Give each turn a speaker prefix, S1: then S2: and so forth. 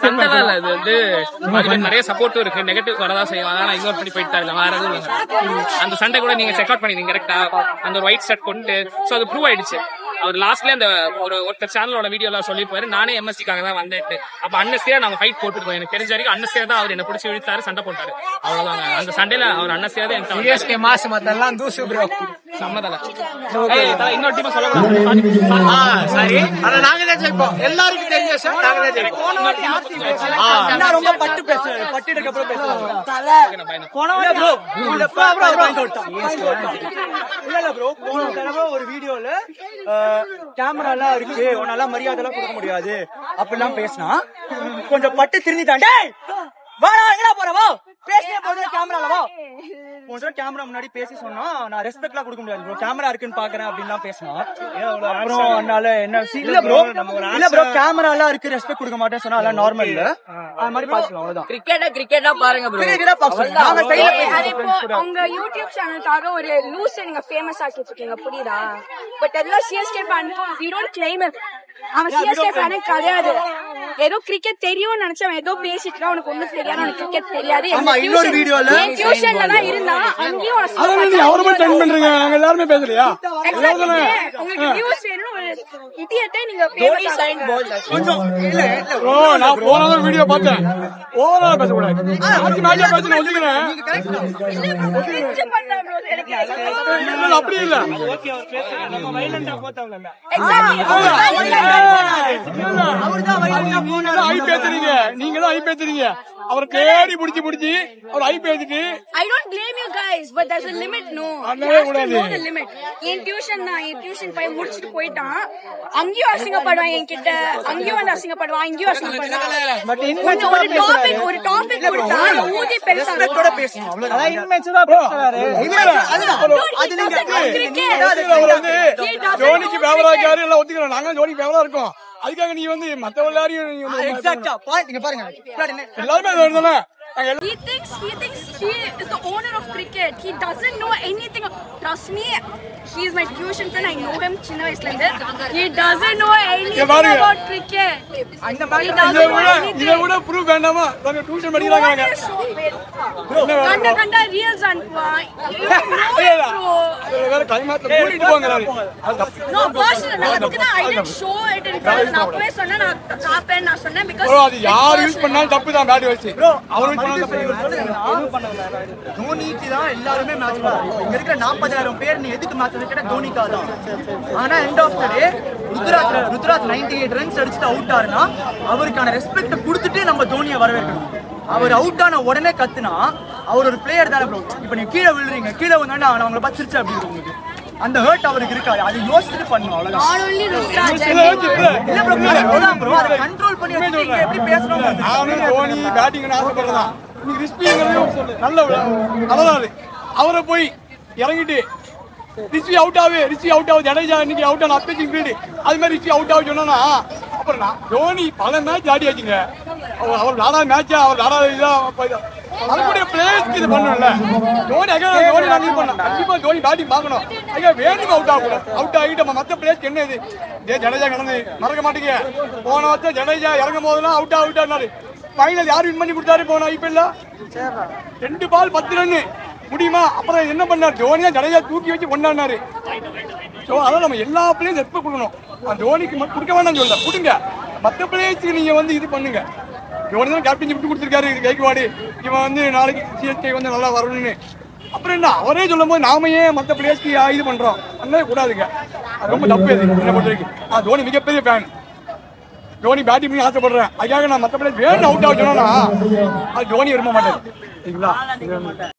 S1: சண்டைலாம் இல்ல, இது வந்து அதுல நிறைய சப்போர்ட்டும் இருக்கு, நெகட்டிவ் வரதான் செய்வாங்க. ஆனா இக்னோர் பண்ணி போயிட்டாரு, இல்ல வேற எதுவும் இல்ல. அந்த சண்டை கூட நீங்க செக் அவுட் பண்ணிருந்தீங்க கரெக்டா, அந்த ஒரு ஒயிட் ஷர்ட் கொண்டு. சோ அது ப்ரூவ் ஆயிடுச்சு. அவர் லாஸ்ட்ல அந்த ஒருத்தர் சேனலோட வீடியோல சொல்லிருப்பாரு, நானே எம்எஸ்சிக்காக தான் வந்தேன். அப்ப அன்னஸ்டியா நாங்க ஃபைட் போட்டுருக்கோம். எனக்கு தெரிஞ்ச வரைக்கும் அன்னஸ்டியா தான் அவர் என்ன பிடிச்சி இழுத்தாரு, சண்டை போட்டாரு. அவ்வளவுதாங்க. அந்த சண்டையில அவர் அன்னஸ்டியா தான் எனக்கு
S2: மாசம் மத்தெல்லாம் தூசு ப்ரோ.
S1: சம்மதல. இன்னொரு டீம் சொல்லக்கூடாது.
S2: சரி, ஆனா நாங்க தான் ஜெயிப்போம். எல்லாருக்கும் தெரிஞ்ச விஷயம், நாங்க தான் ஜெயிப்போம். ரொம்ப பட்டு பேசுறாரு, பட்டுக்கு அப்புறம் பேசுறாரு. இல்ல ப்ரோ, போன தடவை ஒரு வீடியோல கேமரா எல்லாம் இருக்கு, உன்னால மரியாதை எல்லாம் கொடுக்க முடியாது அப்படிலாம் பேசினா கொஞ்சம் பட்டு திருந்திட்டாண்டே. வாடா, எங்கடா போறவோ பேசினே போது கேமராலவோ கேமரா முன்னாடி பேசி சொன்னா நான் ரெஸ்பெக்ட் எல்லாம் கொடுக்க முடியாது ப்ரோ, கேமரா இருக்குன்னு பாக்குறேன் அப்படின்னு பேசினா அப்புறம் அதனால என்ன இல்ல ப்ரோ, இல்ல ப்ரோ கேமரா எல்லாம் இருக்கு ரெஸ்பெக்ட் கொடுக்க மாட்டேன்னு சொன்னா அதெல்லாம் நார்மல் இல்ல, அது மாதிரி பாக்கலாம். அவ்வளவுதான்.
S3: கிரிக்கெட்டா பாருங்க ப்ரோ.
S4: உங்க யூடியூப் சேனலுக்காக ஒரு லூஸ் நீங்க ஃபேமஸ் ஆக்கிட்டு இருக்கீங்க, புரியுதா? பட் எல்லாம் CSK fan, we don't claim it. அவன் சிஎஸ்கே ஃபேனே கிடையாது. ஏதோ கிரிக்கெட் தெரியும்னு நினைச்சா ஏதோ பேசிட்டு உனக்கு ஒண்ணும் தெரியாது, உனக்கு கிரிக்கெட் தெரியாது.
S2: இன்னொரு வீடியோல
S4: டியூஷன்ல தான் இருந்தா அங்கேயும்
S2: எல்லாருமே பேசலையா?
S4: உங்களுக்கு நியூஸ் வேணும், ஒரு இடியட்டே நீங்க ஃபேமஸ்
S2: கொஞ்சம் இல்ல ப்ரோ, நான் போன வீடியோ பார்த்தேன். ஓவரா பேசக்கூடாது, பேசுறேன் ஒதுக்குறேன். அப்படி இல்ல, நீங்க தான் ஐ பேசுறீங்க. அவர் தேடி புடிச்சு அவர் ஐ பேசிட்டு
S4: I don't blame you guys, but there's a limit, no. The limit. N tuition தான், என் டியூஷன் போய் முடிச்சிட்டு போயிட்டான். அங்கேயும் அசிங்கப்படுவான் என்கிட்ட, அங்கேயும் வந்து அசிங்கப்படுவான், இங்கேயும் அசிங்கப்படுவான். ஒரு டாபிக் கொடுத்தா ஊதி பெருசாக பேசணும்.
S2: அவ்வளவுதான். இன்மெச்சூரா பேசுறாரு. அது நீங்க ஜோனிக்கு ஃபேவரா எல்லாம் ஒத்துக்கிறோம். நாங்க ஜோனிக்கு ஃபேவரா இருக்கோம். அதுக்காக நீ வந்து மத்த எல்லாரையும் எக்ஸாக்ட்டா பாயிண்ட் இங்க பாருங்க. எல்லாரும் வருதுல.
S4: He thinks he is the owner of cricket. He doesn't know anything. Trust me, he is my tuition friend. I know him chinna vayasla irundhu. He doesn't know anything about cricket.
S2: அந்த மாதிரி இத கூட prove வேண்டாமா? நாங்க tuition படிக்கறாங்க.
S4: கண்ட reels அனுப்புவா.
S2: வேற கைமாத்துல கூட்டிட்டு போங்கறாரு.
S4: No personal, அதுக்கு தான் I didn't show it in front. நான் அப்பவே சொன்னேன், நான் காப்பேன் நான் சொன்னேன் because
S2: bro அது யார் யூஸ் பண்ணாலும் தப்பு தான். பேட் வச்சு bro அவர் தோனிக்கு தான் எல்லாருமே மேட்ச் பண்ணுவாங்க. இங்க இருக்கிற 40,000 பேர் நீ எதுக்கு மேட்ச் கேட்டா தோனிக்கா தான். ஆனா end of the day Ruturaj 98 runs அடிச்சிட்டு அவுட் ஆறுனா அவருக்கான ரெஸ்பெக்ட் கொடுத்துட்டு நம்ம தோனியை வரவேற்கணும். அவர் அவுட் ஆன உடனே கத்துனா அவர் ஒரு பிளேயர் தானே ப்ரோ. இப்போ நீங்க கீழே விழுறீங்க, கீழே வந்தா அவங்கள பார்த்து சிரிச்சா அப்படி இருக்கும் உங்களுக்கு. அந்த ஹர்ட் அவருக்கு இருக்காது, அது யோசிச்சுட்டு பண்ணணும். அவ்வளவுதான். இல்ல ப்ரோ, அதை கண்ட்ரோல் பண்ணி எப்படி பேசணும். நானும் தோனி பேட்டிங்னு ஆசைப்படுறதான். நீங்க ரிஸ்பிங்கிறது நல்ல அதனால அவரை போய் இறங்கிட்டு ரிஷி அவுட் ஆகுது ஜடேஜா இன்னைக்கு அவுட் ஆன அப்பேசிங் ஃபீல்டு அது மாதிரி ரிஷி அவுட் ஆகுது சொன்னா அப்புறம் நான் தோனி பல மேட்ச் ஆடி ஆச்சுங்க. அவர் விளாடாத மேட்சா அவர் விளாடாத இதான் அதுக்கூடிய பிளேயர்ஸ்க்கு இது பண்ணணும்ல. தோனி நாங்கள் இது பண்ணோம். கண்டிப்பா தோனி பேட்டிங் பார்க்கணும். ஐயா வேணுங்க அவுட் ஆகக்கூடாது. அவுட் ஆகிட்டு நம்ம மற்ற பிளேயர்ஸ்க்கு என்ன இது ஜடேஜா கிடந்து மறக்க மாட்டேங்க. போன வருஷம் ஜடேஜா இறங்கும் போதெல்லாம் அவுட் ஆனாரு. ஃபைனல் யார் வின் பண்ணி கொடுத்தாரு போன ஐபிஎல்ல? 2 பால் 10 ரன்னு முடியுமா? அப்புறம் என்ன பண்ணார்? தோனியா ஜடேஜா தூக்கி வச்சு கொண்டாடினாரு. ஸோ அதான் நம்ம எல்லா பிளேயர்ஸ் ரெஸ்பெக்ட் கொடுக்கணும். தோனிக்கு மட்டும் கொடுக்க வேண்டாம்னு சொல்லல, கொடுங்க. மற்ற பிளேயர்ஸ்க்கு நீங்க வந்து இது பண்ணுங்க. தோனி தான் கேப்டன் விட்டு கொடுத்துருக்காரு கைக்குவாடு. இவன் வந்து நாளைக்கு சிஎஸ்கே வந்து நல்லா வரணும்னு. அப்புறம் என்ன அவரே சொல்லும் போது நாம ஏன் மற்ற பிளேயர்ஸ்க்கு இது பண்றோம்? பண்ணவே கூடாதுங்க. அது ரொம்ப தப்பு. அது என்ன பொறுத்த வரைக்கும் தோனி மிகப்பெரிய ஃபேன். தோனி பேட்டிங் பண்ணி ஆசைப்படுறேன். அதுக்காக நான் மற்ற பிளேயர் வேணும் அவுட் ஆக சொன்னா அது தோனி விரும்ப மாட்டேன். சரிங்களா?